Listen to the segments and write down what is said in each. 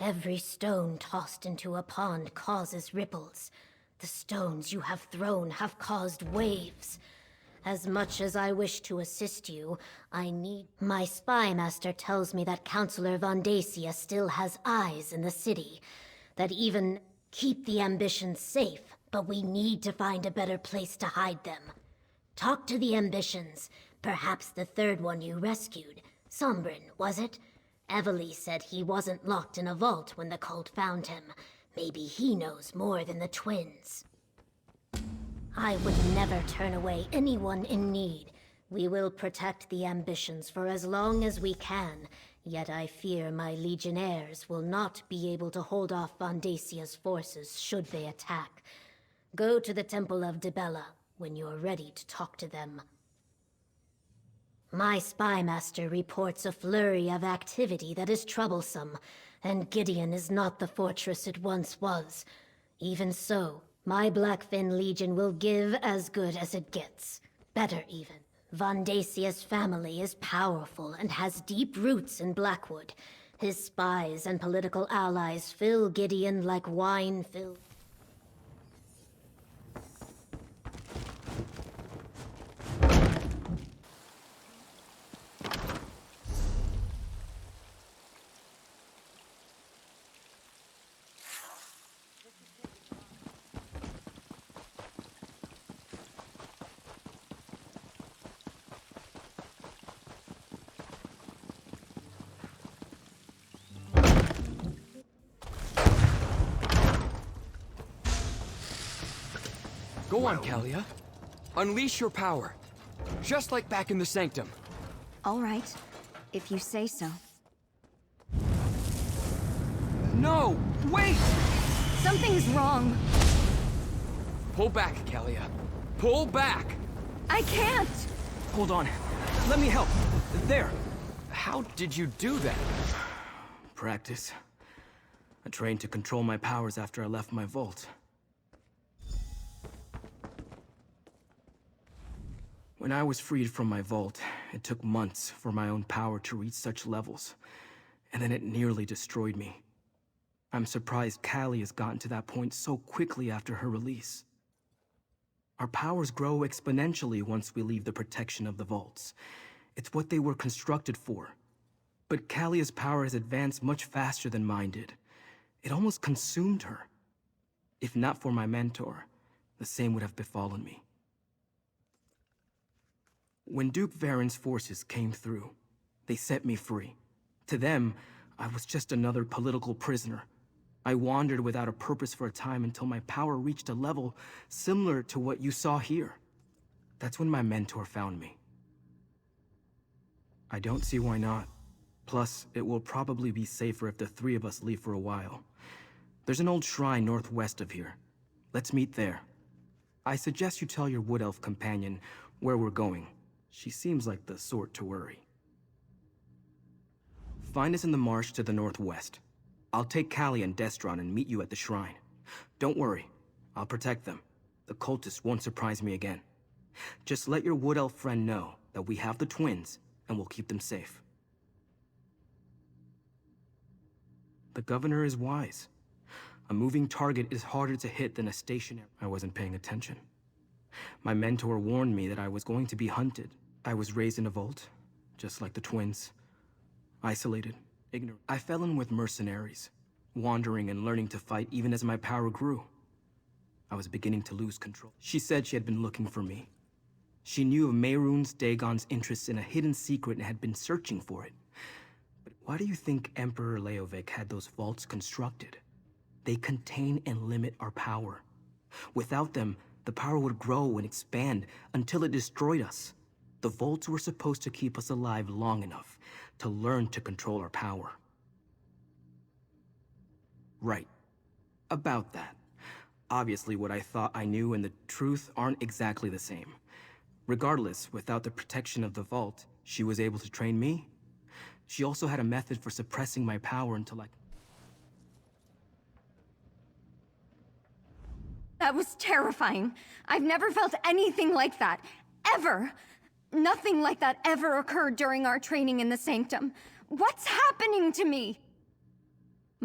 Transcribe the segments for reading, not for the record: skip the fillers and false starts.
Every stone tossed into a pond causes ripples. The stones you have thrown have caused waves. As much as I wish to assist you, I need... My spy master tells me that Counselor Vondacia still has eyes in the city. That even keep the ambitions safe, but we need to find a better place to hide them. Talk to the ambitions. Perhaps the third one you rescued. Sombren, was it? Eveli said he wasn't locked in a vault when the cult found him. Maybe he knows more than the twins. I would never turn away anyone in need. We will protect the ambitions for as long as we can, yet I fear my legionnaires will not be able to hold off Vondacia's forces should they attack. Go to the Temple of Dibella when you're ready to talk to them. My spy master reports a flurry of activity that is troublesome, and Gideon is not the fortress it once was. Even so, my Blackfin Legion will give as good as it gets. Better even. Vondacia's family is powerful and has deep roots in Blackwood. His spies and political allies fill Gideon like wine fills. Go on, Calia. Unleash your power. Just like back in the Sanctum. All right, if you say so. No! Wait! Something's wrong. Pull back, Calia. Pull back! I can't! Hold on. Let me help. There. How did you do that? Practice. I trained to control my powers after I left my vault. When I was freed from my vault, it took months for my own power to reach such levels, and then it nearly destroyed me. I'm surprised Calia has gotten to that point so quickly after her release. Our powers grow exponentially once we leave the protection of the vaults. It's what they were constructed for. But Calia's power has advanced much faster than mine did. It almost consumed her. If not for my mentor, the same would have befallen me. When Duke Varen's forces came through, they set me free. To them, I was just another political prisoner. I wandered without a purpose for a time until my power reached a level similar to what you saw here. That's when my mentor found me. I don't see why not. Plus, it will probably be safer if the three of us leave for a while. There's an old shrine northwest of here. Let's meet there. I suggest you tell your Wood Elf companion where we're going. She seems like the sort to worry. Find us in the marsh to the northwest. I'll take Calia and Destron and meet you at the shrine. Don't worry, I'll protect them. The cultists won't surprise me again. Just let your Wood Elf friend know that we have the twins, and we'll keep them safe. The governor is wise. A moving target is harder to hit than a stationary... I wasn't paying attention. My mentor warned me that I was going to be hunted. I was raised in a vault, just like the twins. Isolated, ignorant. I fell in with mercenaries, wandering and learning to fight even as my power grew. I was beginning to lose control. She said she had been looking for me. She knew of Mehrunes Dagon's interest in a hidden secret and had been searching for it. But why do you think Emperor Leovic had those vaults constructed? They contain and limit our power. Without them, the power would grow and expand until it destroyed us. The vaults were supposed to keep us alive long enough to learn to control our power. Right. About that. Obviously, what I thought I knew and the truth aren't exactly the same. Regardless, without the protection of the vault, she was able to train me. She also had a method for suppressing my power until I... That was terrifying. I've never felt anything like that. Ever! Nothing like that ever occurred during our training in the Sanctum. What's happening to me?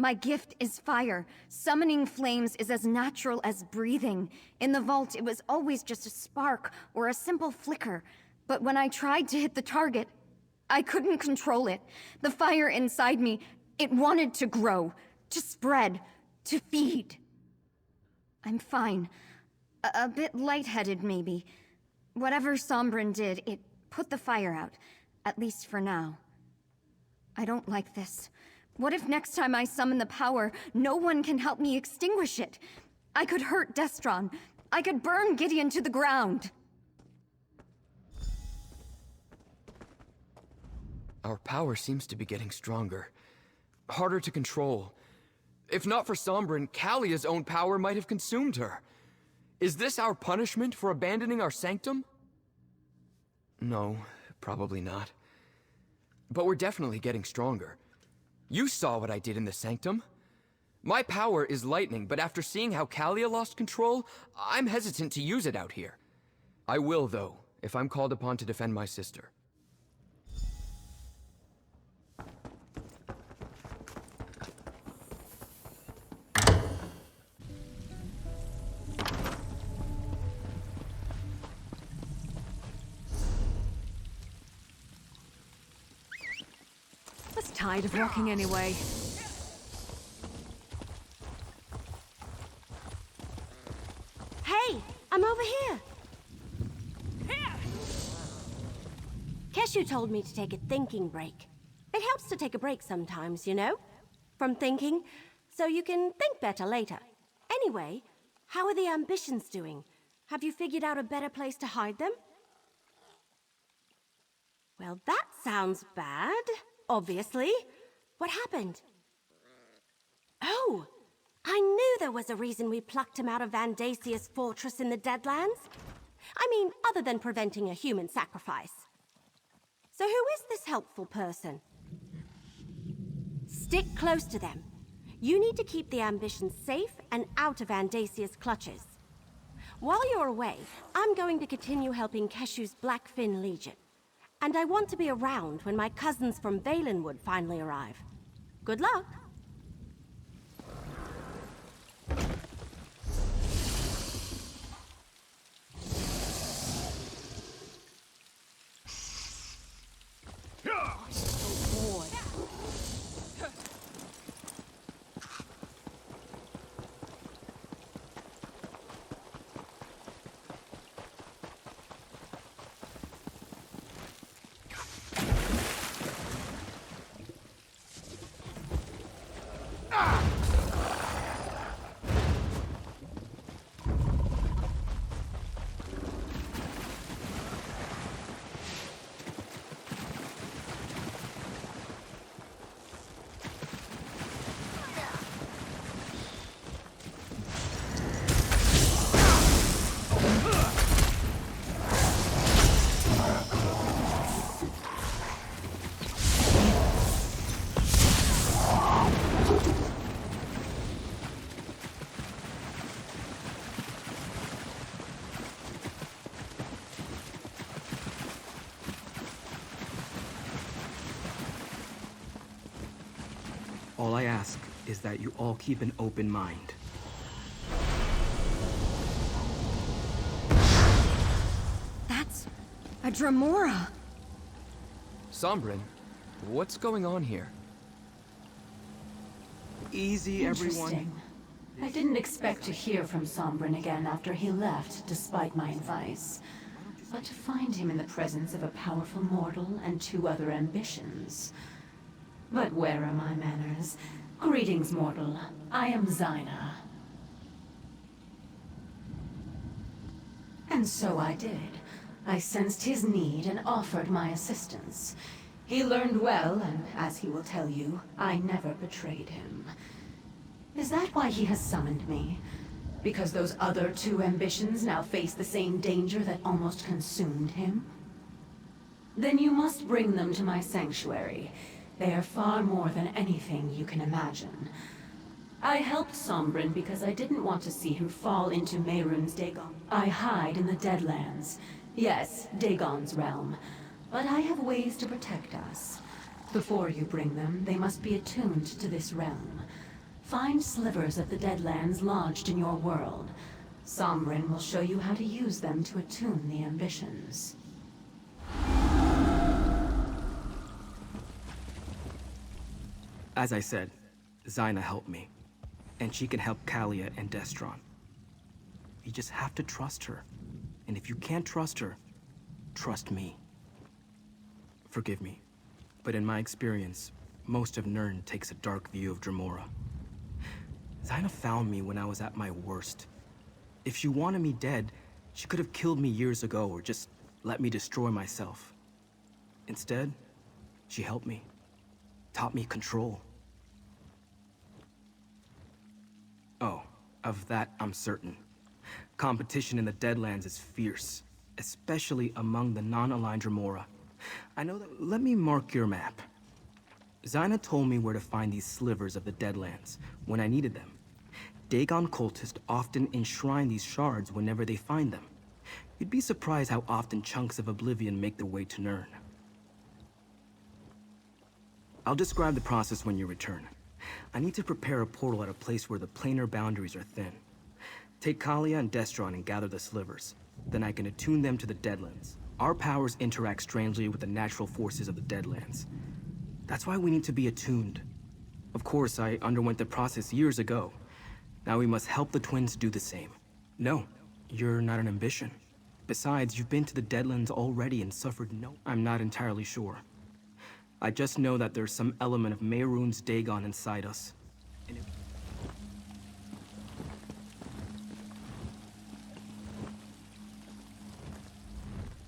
My gift is fire. Summoning flames is as natural as breathing. In the vault, it was always just a spark or a simple flicker. But when I tried to hit the target, I couldn't control it. The fire inside me, it wanted to grow, to spread, to feed. I'm fine. A bit lightheaded, maybe. Whatever Sombren did, it put the fire out. At least for now. I don't like this. What if next time I summon the power, no one can help me extinguish it? I could hurt Destron. I could burn Gideon to the ground. Our power seems to be getting stronger. Harder to control. If not for Sombren, Calia's own power might have consumed her. Is this our punishment for abandoning our sanctum? No, probably not. But we're definitely getting stronger. You saw what I did in the sanctum. My power is lightning, but after seeing how Calia lost control, I'm hesitant to use it out here. I will, though, if I'm called upon to defend my sister. Tired of walking anyway. Hey, I'm over here. Keshu told me to take a thinking break. It helps to take a break sometimes, you know? From thinking, so you can think better later. Anyway, how are the ambitions doing? Have you figured out a better place to hide them? Well, that sounds bad. Obviously. What happened? Oh! I knew there was a reason we plucked him out of Vandasia's fortress in the Deadlands. I mean, other than preventing a human sacrifice. So who is this helpful person? Stick close to them. You need to keep the ambitions safe and out of Vandasia's clutches. While you're away, I'm going to continue helping Keshu's Blackfin Legion. And I want to be around when my cousins from Valenwood finally arrive. Good luck! All I ask is that you all keep an open mind. That's a Dremora. Sombren, what's going on here? Easy, everyone. Interesting. I didn't expect to hear from Sombren again after he left, despite my advice. But to find him in the presence of a powerful mortal and 2 other ambitions... But where are my manners? Greetings, mortal. I am Xynaa. And so I did. I sensed his need and offered my assistance. He learned well, and as he will tell you, I never betrayed him. Is that why he has summoned me? Because those other 2 ambitions now face the same danger that almost consumed him? Then you must bring them to my sanctuary. They are far more than anything you can imagine. I helped Sombren because I didn't want to see him fall into Mehrunes Dagon. I hide in the Deadlands. Yes, Dagon's realm. But I have ways to protect us. Before you bring them, they must be attuned to this realm. Find slivers of the Deadlands lodged in your world. Sombren will show you how to use them to attune the ambitions. As I said, Xynaa helped me. And she can help Calia and Destron. You just have to trust her. And if you can't trust her, trust me. Forgive me, but in my experience, most of Nirn takes a dark view of Dremora. Xynaa found me when I was at my worst. If she wanted me dead, she could have killed me years ago or just let me destroy myself. Instead, she helped me, taught me control. Oh, of that I'm certain. Competition in the Deadlands is fierce, especially among the non-aligned Dremora. I know that. Let me mark your map. Xynaa told me where to find these slivers of the Deadlands when I needed them. Dagon cultists often enshrine these shards whenever they find them. You'd be surprised how often chunks of oblivion make their way to Nirn. I'll describe the process when you return. I need to prepare a portal at a place where the planar boundaries are thin. Take Calia and Destron and gather the slivers. Then I can attune them to the Deadlands. Our powers interact strangely with the natural forces of the Deadlands. That's why we need to be attuned. Of course, I underwent the process years ago. Now we must help the twins do the same. No, you're not an ambition. Besides, you've been to the Deadlands already and suffered no... I'm not entirely sure. I just know that there's some element of Mehrunes Dagon inside us.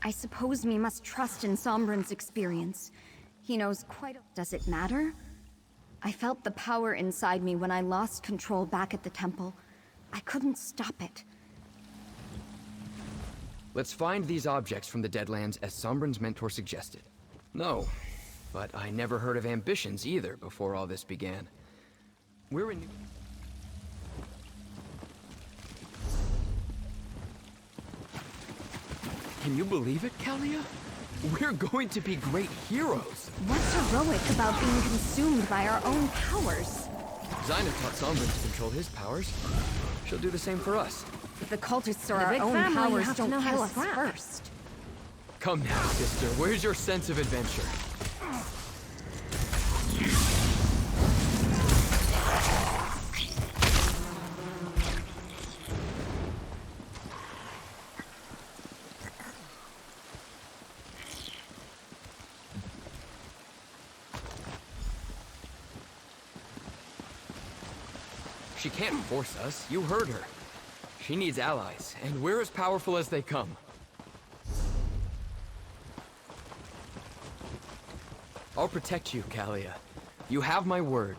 I suppose we must trust in Sombren's experience. He knows quite a... Does it matter? I felt the power inside me when I lost control back at the temple. I couldn't stop it. Let's find these objects from the Deadlands as Sombren's mentor suggested. No, but I never heard of ambitions either before all this began. We're in... Can you believe it, Calia? We're going to be great heroes! What's heroic about being consumed by our own powers? Xynaa taught Sombren to control his powers. She'll do the same for us. If the cultists or In a our big own family, you powers have to don't know how kill to us scrap. first. Come now, sister. Where's your sense of adventure? She can't force us. You heard her. She needs allies, and we're as powerful as they come. I'll protect you, Calia. You have my word.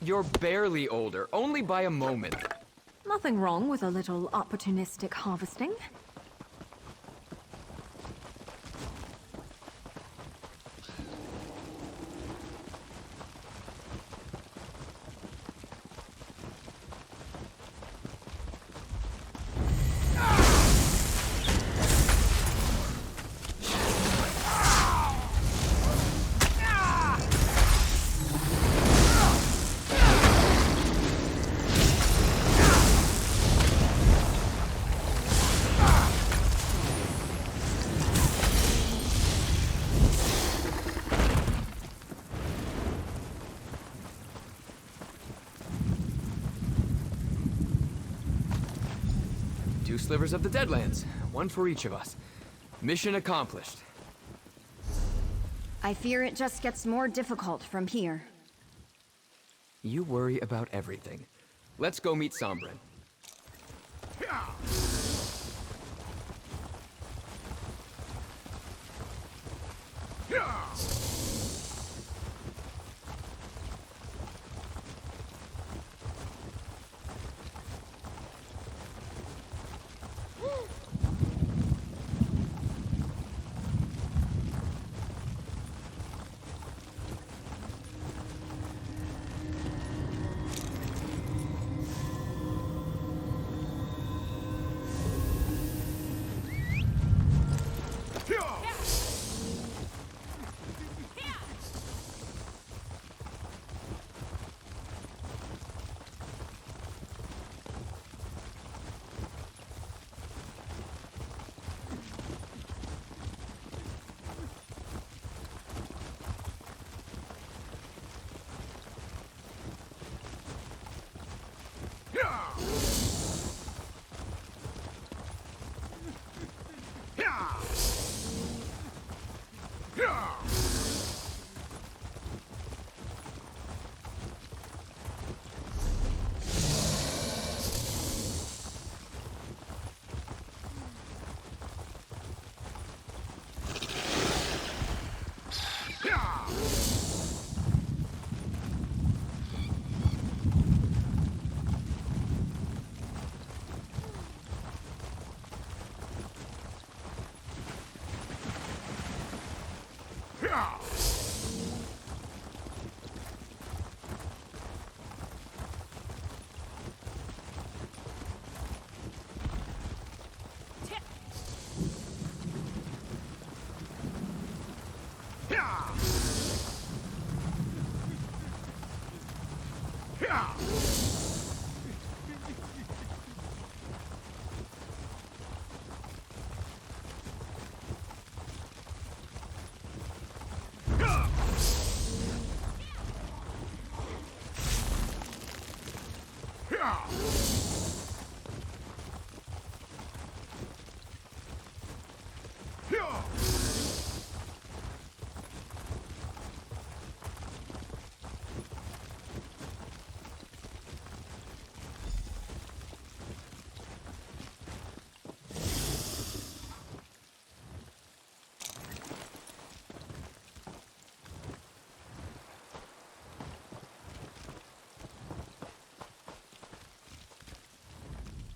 You're barely older, only by a moment. Nothing wrong with a little opportunistic harvesting. Two slivers of the Deadlands, one for each of us. Mission accomplished. I fear it just gets more difficult from here. You worry about everything. Let's go meet Sombren.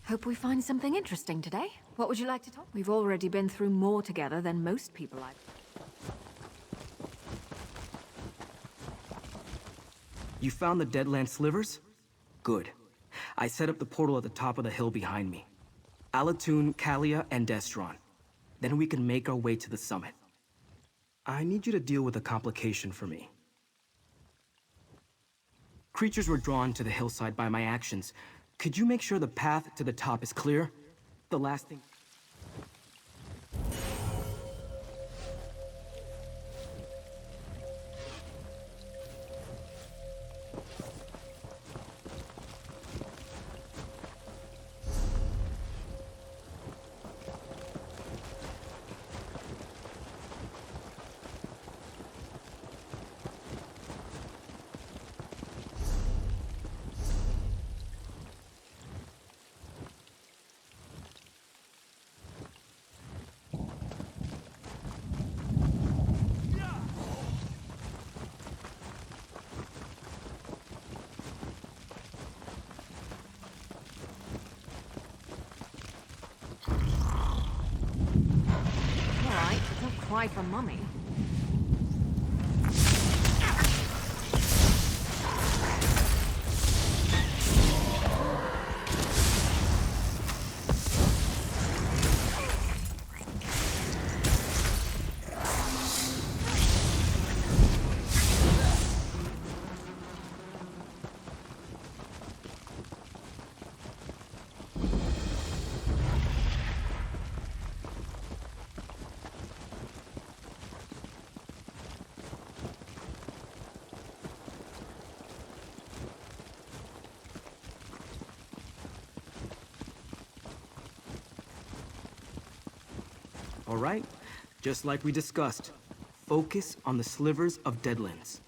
Hope we find something interesting today. What would you like to talk? We've already been through more together than most people I've... You found the Deadlands slivers? Good. I set up the portal at the top of the hill behind me. Alatoon, Calia, and Destron. Then we can make our way to the summit. I need you to deal with a complication for me. Creatures were drawn to the hillside by my actions. Could you make sure the path to the top is clear? The last thing... Cry for mummy. All right, just like we discussed. Focus on the slivers of Deadlands.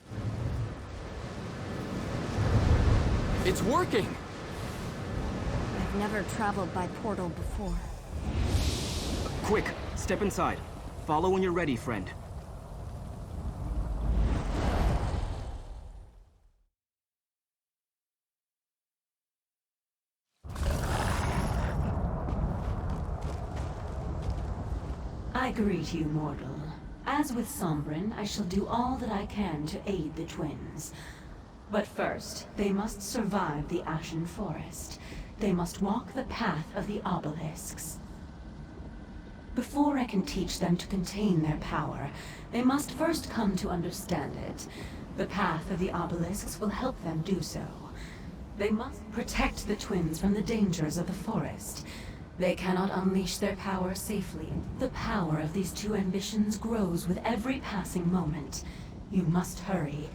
It's working! I've never traveled by portal before. Quick, step inside. Follow when you're ready, friend. I greet you, mortal. As with Sombren, I shall do all that I can to aid the twins. But first, they must survive the Ashen Forest. They must walk the path of the Obelisks. Before I can teach them to contain their power, they must first come to understand it. The path of the Obelisks will help them do so. They must protect the twins from the dangers of the forest. They cannot unleash their power safely. The power of these two ambitions grows with every passing moment. You must hurry.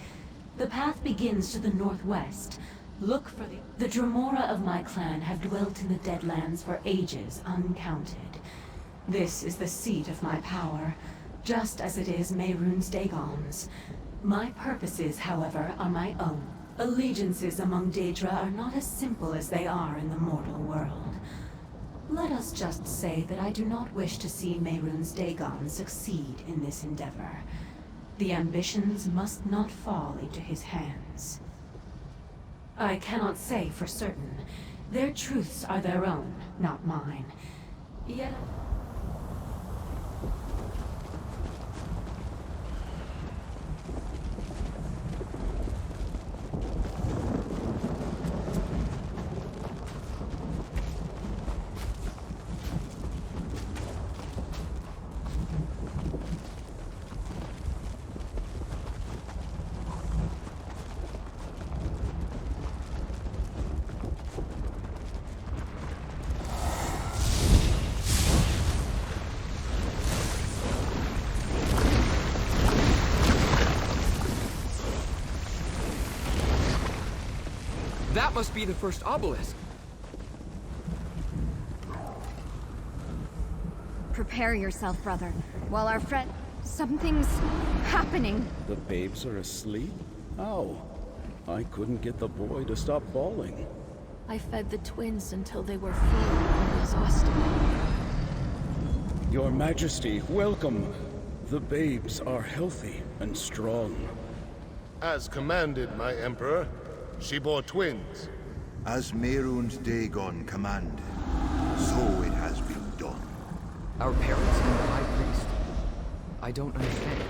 The path begins to the northwest. Look for the Dremora of my clan have dwelt in the Deadlands for ages uncounted. This is the seat of my power, just as it is Mehrunes Dagon's. My purposes, however, are my own. Allegiances among Daedra are not as simple as they are in the mortal world. Let us just say that I do not wish to see Mehrunes Dagon succeed in this endeavor. The ambitions must not fall into his hands. I cannot say for certain. Their truths are their own, not mine. Yet... That must be the first obelisk. Prepare yourself, brother. While our friend... Something's happening. The babes are asleep? How? I couldn't get the boy to stop bawling. I fed the twins until they were full and exhausted. Your Majesty, welcome. The babes are healthy and strong. As commanded, my Emperor. She bore twins. As Mehrunes Dagon commanded, so it has been done. Our parents and the High Priest. I don't understand.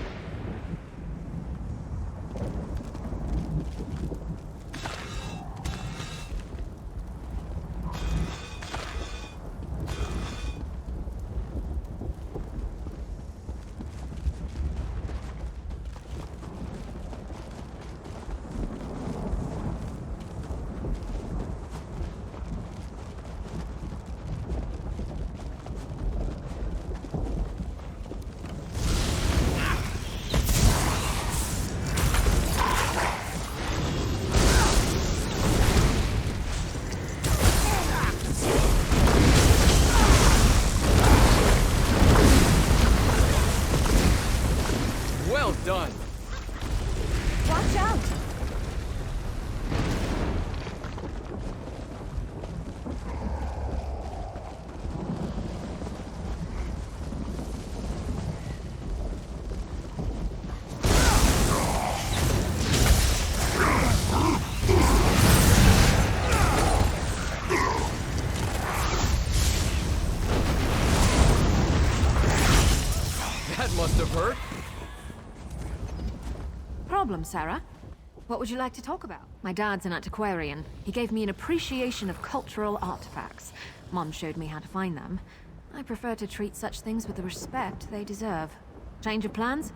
Done. Watch out! That must have hurt. Problem, Sarah? What would you like to talk about? My dad's an antiquarian. He gave me an appreciation of cultural artifacts. Mom showed me how to find them. I prefer to treat such things with the respect they deserve. Change of plans?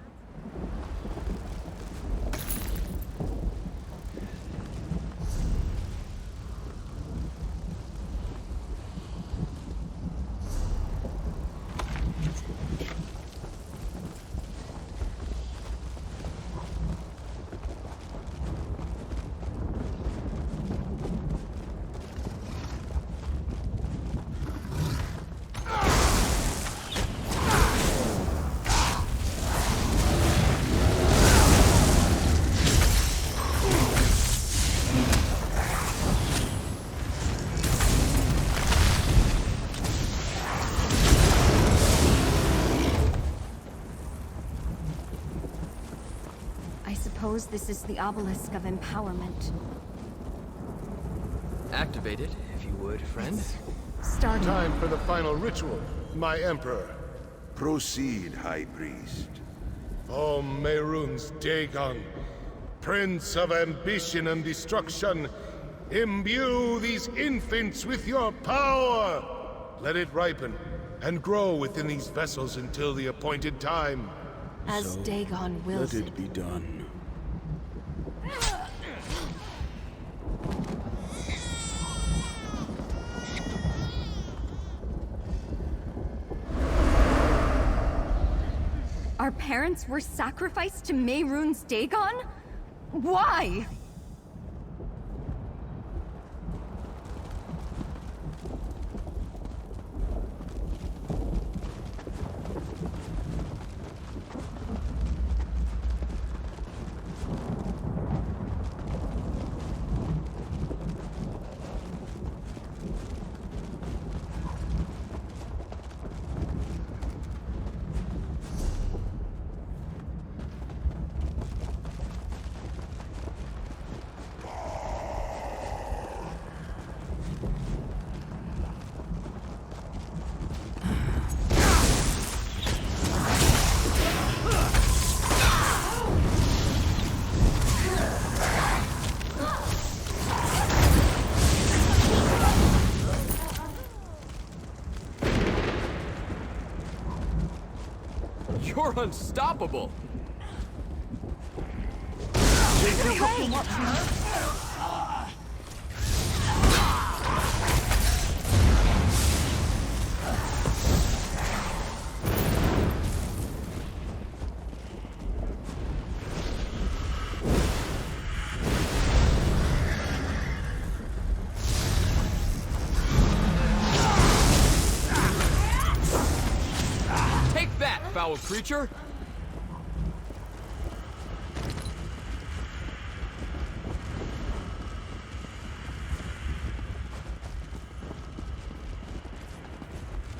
This is the Obelisk of Empowerment. Activate it, if you would, friend. Starting. Time for the final ritual, my Emperor. Proceed, High Priest. O Mehrunes Dagon, Prince of ambition and destruction, imbue these infants with your power! Let it ripen and grow within these vessels until the appointed time. As Dagon wills Let it be done. Our parents were sacrificed to Mehrunes Dagon? Why? Unstoppable! Take that, foul creature!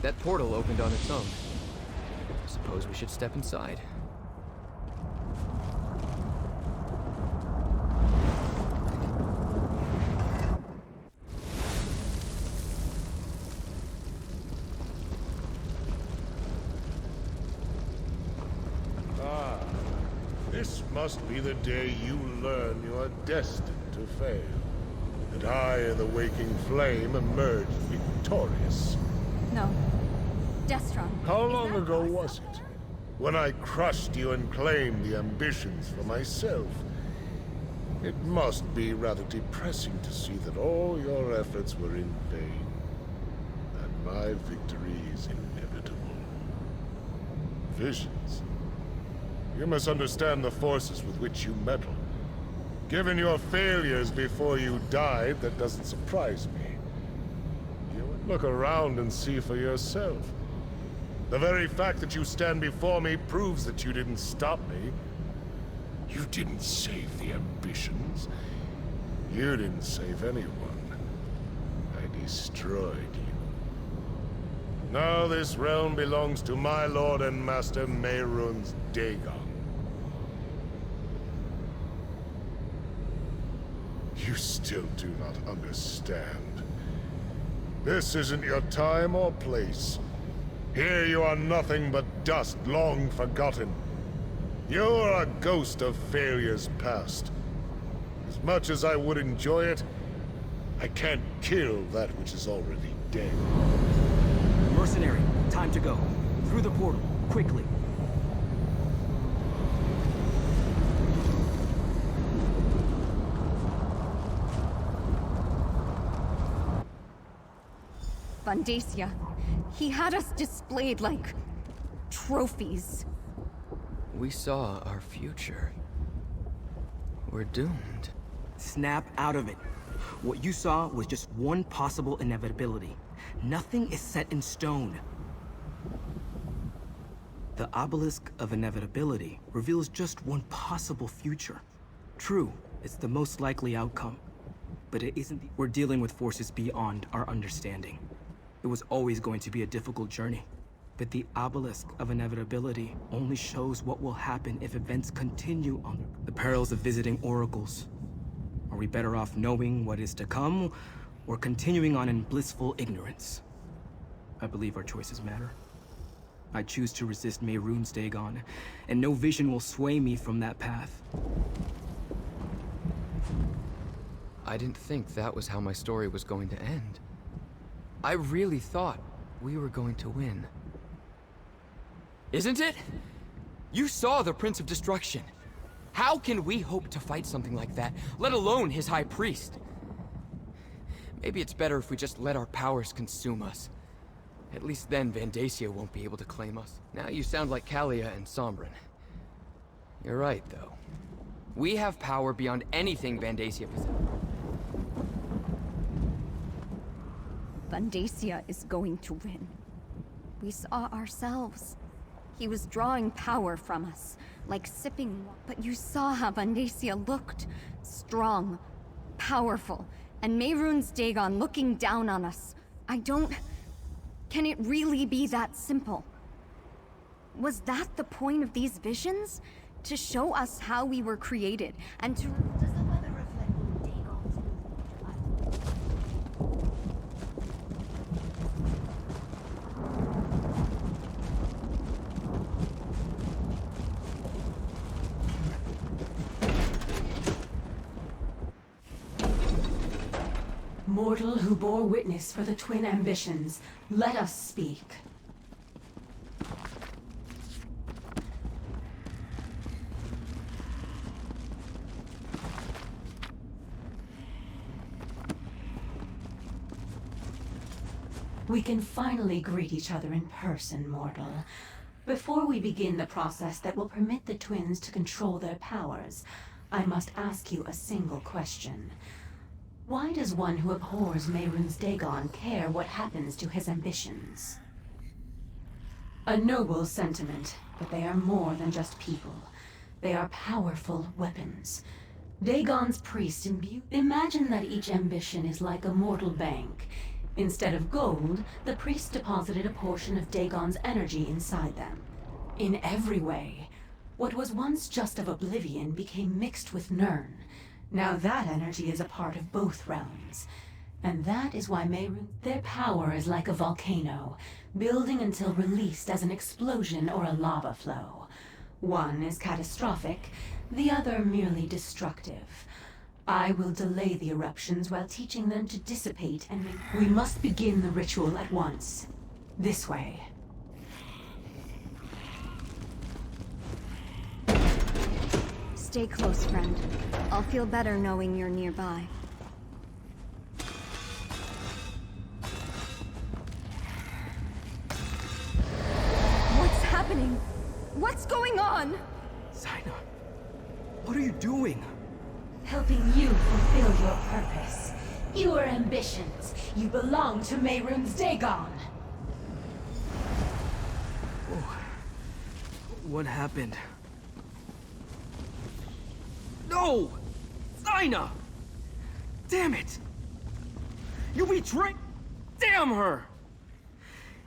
That portal opened on its own. Suppose we should step inside. This must be the day you learn you are destined to fail. And I and the waking flame emerged victorious. No. Destron. How long ago was it? When I crushed you and claimed the ambitions for myself. It must be rather depressing to see that all your efforts were in vain. And my victory is inevitable. Visions. You must understand the forces with which you meddle. Given your failures before you died, that doesn't surprise me. Look around and see for yourself. The very fact that you stand before me proves that you didn't stop me. You didn't save the ambitions. You didn't save anyone. I destroyed you. Now this realm belongs to my lord and master Mehrunes Dagon. You still do not understand. This isn't your time or place. Here you are nothing but dust long forgotten. You're a ghost of failures past. As much as I would enjoy it, I can't kill that which is already dead. Mercenary, time to go. Through the portal, quickly. Vandacia. He had us displayed like trophies. We saw our future. We're doomed. Snap out of it. What you saw was just one possible inevitability. Nothing is set in stone. The Obelisk of Inevitability reveals just one possible future. True, it's the most likely outcome. But it isn't. We're dealing with forces beyond our understanding. It was always going to be a difficult journey. But the Obelisk of Inevitability only shows what will happen if events continue on the perils of visiting oracles. Are we better off knowing what is to come, or continuing on in blissful ignorance? I believe our choices matter. I choose to resist Mehrunes Dagon, and no vision will sway me from that path. I didn't think that was how my story was going to end. I really thought we were going to win. Isn't it? You saw the Prince of Destruction. How can we hope to fight something like that, let alone his High Priest? Maybe it's better if we just let our powers consume us. At least then Vandacia won't be able to claim us. Now you sound like Calia and Sombren. You're right, though. We have power beyond anything Vandacia possesses. Vandacia is going to win. We saw ourselves. He was drawing power from us, like sipping water. But you saw how Vandacia looked. Strong, powerful, and Mehrunes Dagon looking down on us. Can it really be that simple? Was that the point of these visions? To show us how we were created, and to... Does the weather reflect Dagon's... Mortal who bore witness for the twin ambitions, let us speak. We can finally greet each other in person, mortal. Before we begin the process that will permit the twins to control their powers, I must ask you a single question. Why does one who abhors Mehrunes Dagon care what happens to his ambitions? A noble sentiment, but they are more than just people. They are powerful weapons. Dagon's priest imbue. Imagine that each ambition is like a mortal bank. Instead of gold, the priest deposited a portion of Dagon's energy inside them. In every way, what was once just of oblivion became mixed with Nirn. Now that energy is a part of both realms. And that is why their power is like a volcano, building until released as an explosion or a lava flow. One is catastrophic, the other merely destructive. I will delay the eruptions while teaching them to dissipate and we must begin the ritual at once. This way. Stay close, friend. I'll feel better knowing you're nearby. What's happening? What's going on? Xynaa, what are you doing? Helping you fulfill your purpose. Your ambitions. You belong to Mehrunes Dagon. Oh. What happened? No! Xynaa! Damn it! You betrayed... Damn her!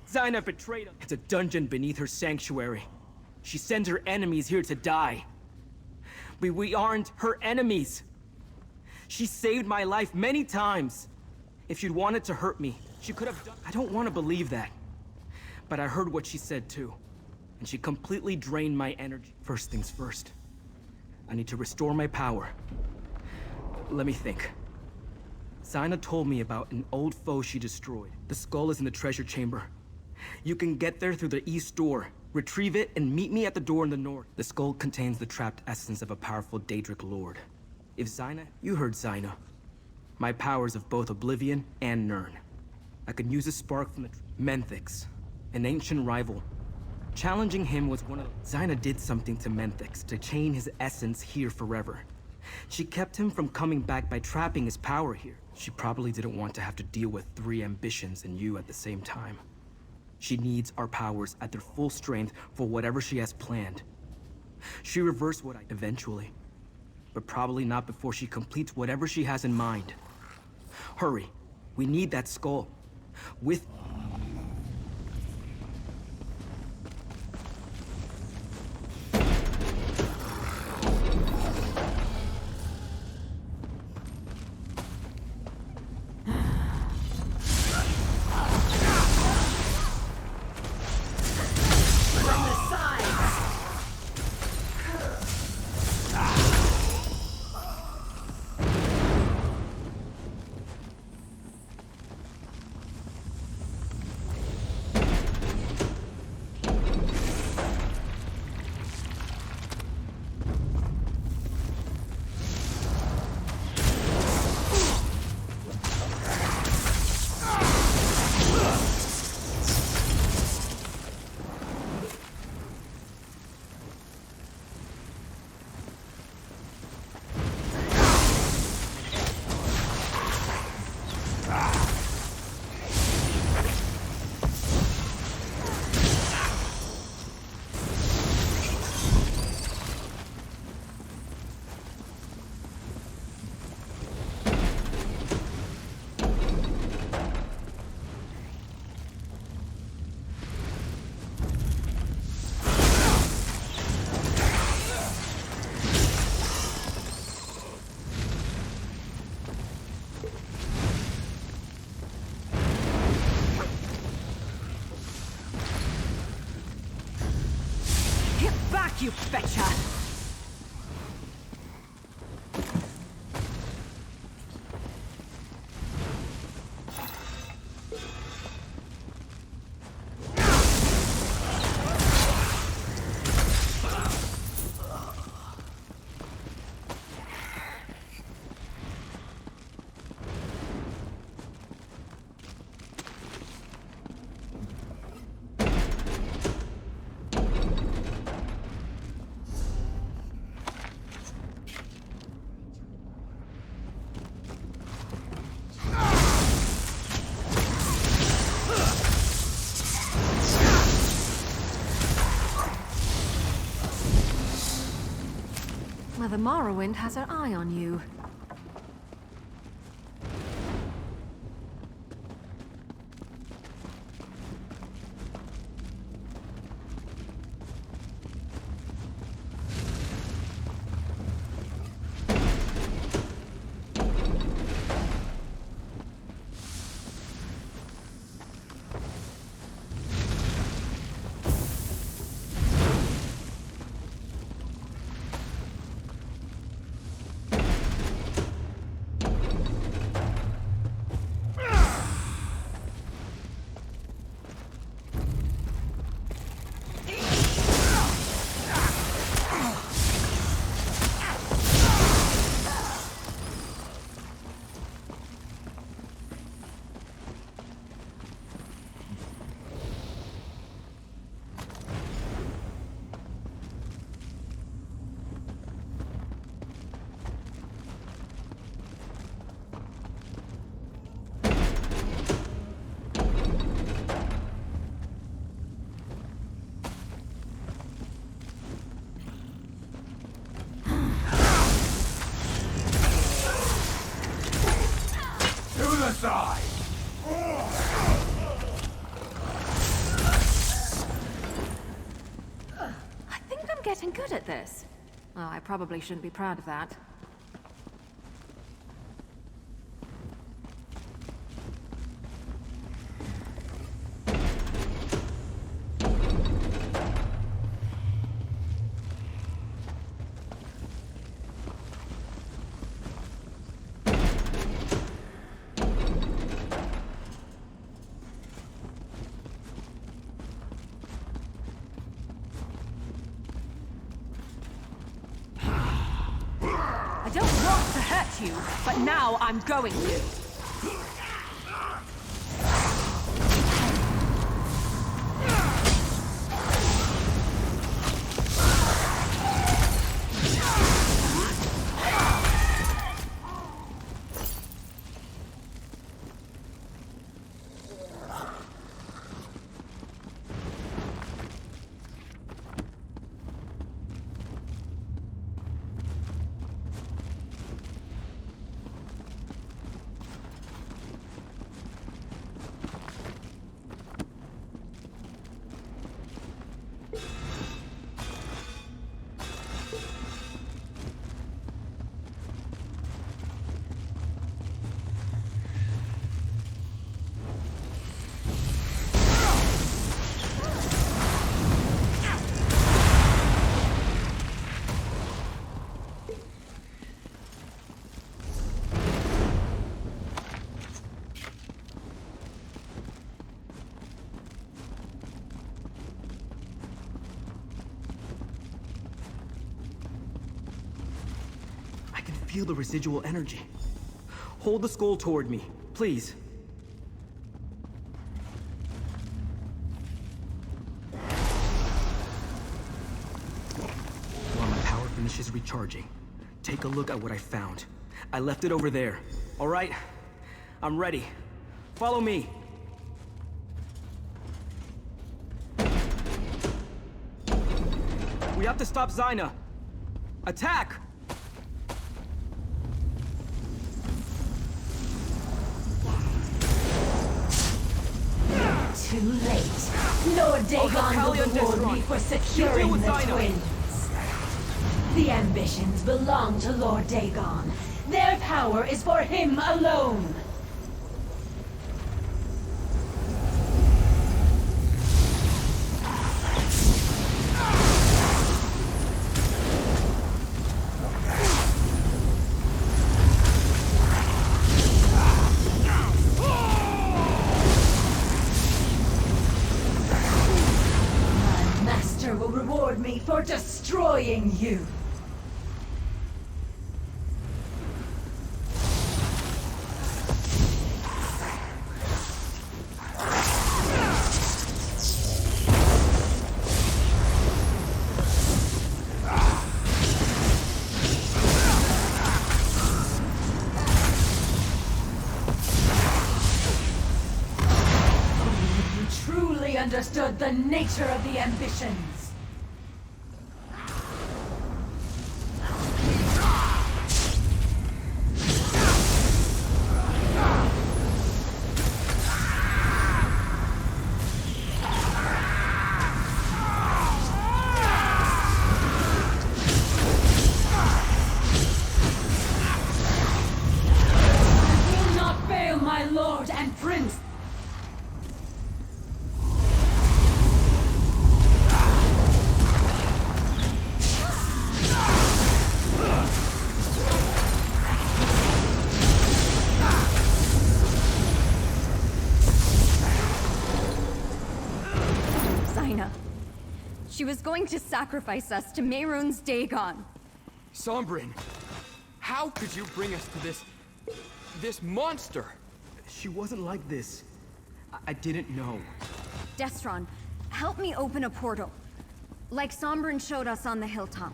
Xynaa betrayed us. It's a dungeon beneath her sanctuary. She sends her enemies here to die. We aren't her enemies. She saved my life many times. If she'd wanted to hurt me, she could have done... I don't want to believe that. But I heard what she said too. And she completely drained my energy. First things first. I need to restore my power. Let me think. Xynaa told me about an old foe she destroyed. The skull is in the treasure chamber. You can get there through the east door. Retrieve it and meet me at the door in the north. The skull contains the trapped essence of a powerful Daedric lord. If Xynaa... You heard Xynaa. My powers of both Oblivion and Nirn. I could use a spark from the... Menthix, an ancient rival. Challenging him was one of... Xynaa did something to Menthix to chain his essence here forever. She kept him from coming back by trapping his power here. She probably didn't want to have to deal with 3 ambitions and you at the same time. She needs our powers at their full strength for whatever she has planned. She reversed what I... Eventually. But probably not before she completes whatever she has in mind. Hurry. We need that skull. With... You betcha! the Morrowind has her eye on you. I think I'm getting good at this. Oh, I probably shouldn't be proud of that. I don't want to hurt you, but now I'm going to. Feel the residual energy. Hold the skull toward me, please. While my power finishes recharging, take a look at what I found. I left it over there. All right? I'm ready. Follow me. We have to stop Xynaa. Attack! Too late. Lord Dagon will reward me for securing the twins. The ambitions belong to Lord Dagon. Their power is for him alone. For destroying you. You truly understood the nature of the ambitions. She was going to sacrifice us to Mehrunes Dagon. Sombren, how could you bring us to this monster? She wasn't like this. I didn't know. Destron, help me open a portal. Like Sombren showed us on the hilltop.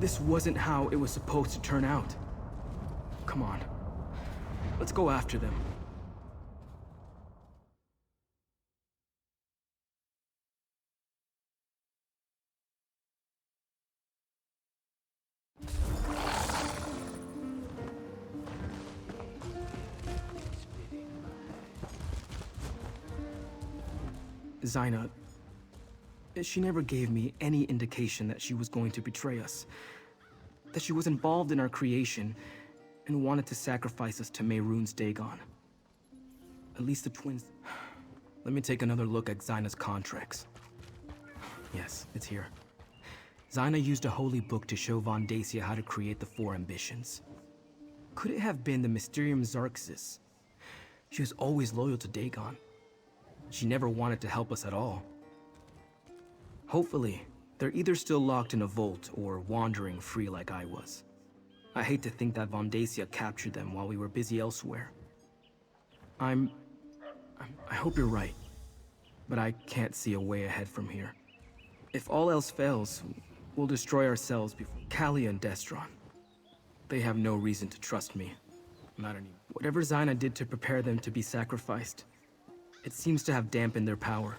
This wasn't how it was supposed to turn out. Come on. Let's go after them. Xynaa, she never gave me any indication that she was going to betray us. That she was involved in our creation and wanted to sacrifice us to Mehrunes Dagon. At least the twins... Let me take another look at Xynaa's contracts. Yes, it's here. Xynaa used a holy book to show Vondacia how to create the 4 ambitions. Could it have been the Mysterium Xarxis? She was always loyal to Dagon. She never wanted to help us at all. Hopefully, they're either still locked in a vault or wandering free like I was. I hate to think that Vondacia captured them while we were busy elsewhere. I hope you're right, but I can't see a way ahead from here. If all else fails, we'll destroy ourselves before Calia and Destron. They have no reason to trust me. Not anymore. Whatever Xynaa did to prepare them to be sacrificed, it seems to have dampened their power.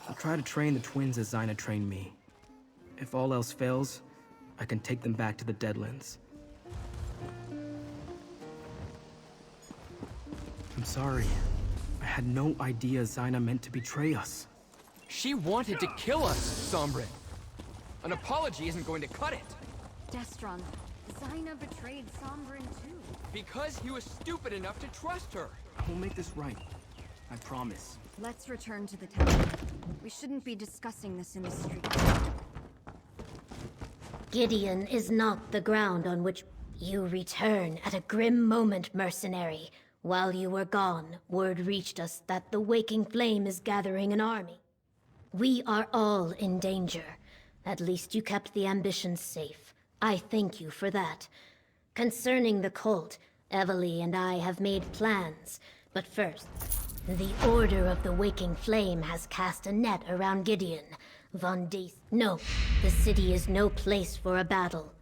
I'll try to train the twins as Xynaa trained me. If all else fails, I can take them back to the Deadlands. I'm sorry. I had no idea Xynaa meant to betray us. She wanted to kill us, Sombren. An apology isn't going to cut it. Destron, Xynaa betrayed Sombren too. Because he was stupid enough to trust her. We'll make this right. I promise. Let's return to the town. We shouldn't be discussing this in the street. Gideon is not the ground on which you return at a grim moment, mercenary. While you were gone, word reached us that the Waking Flame is gathering an army. We are all in danger. At least you kept the ambitions safe. I thank you for that. Concerning the cult, Eveli and I have made plans. But first, the Order of the Waking Flame has cast a net around Gideon. No, the city is no place for a battle.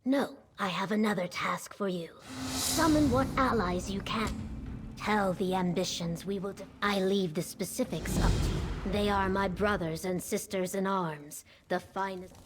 No, I have another task for you. Summon what allies you can. Tell the ambitions we will I leave the specifics up to you. They are my brothers and sisters in arms, the finest...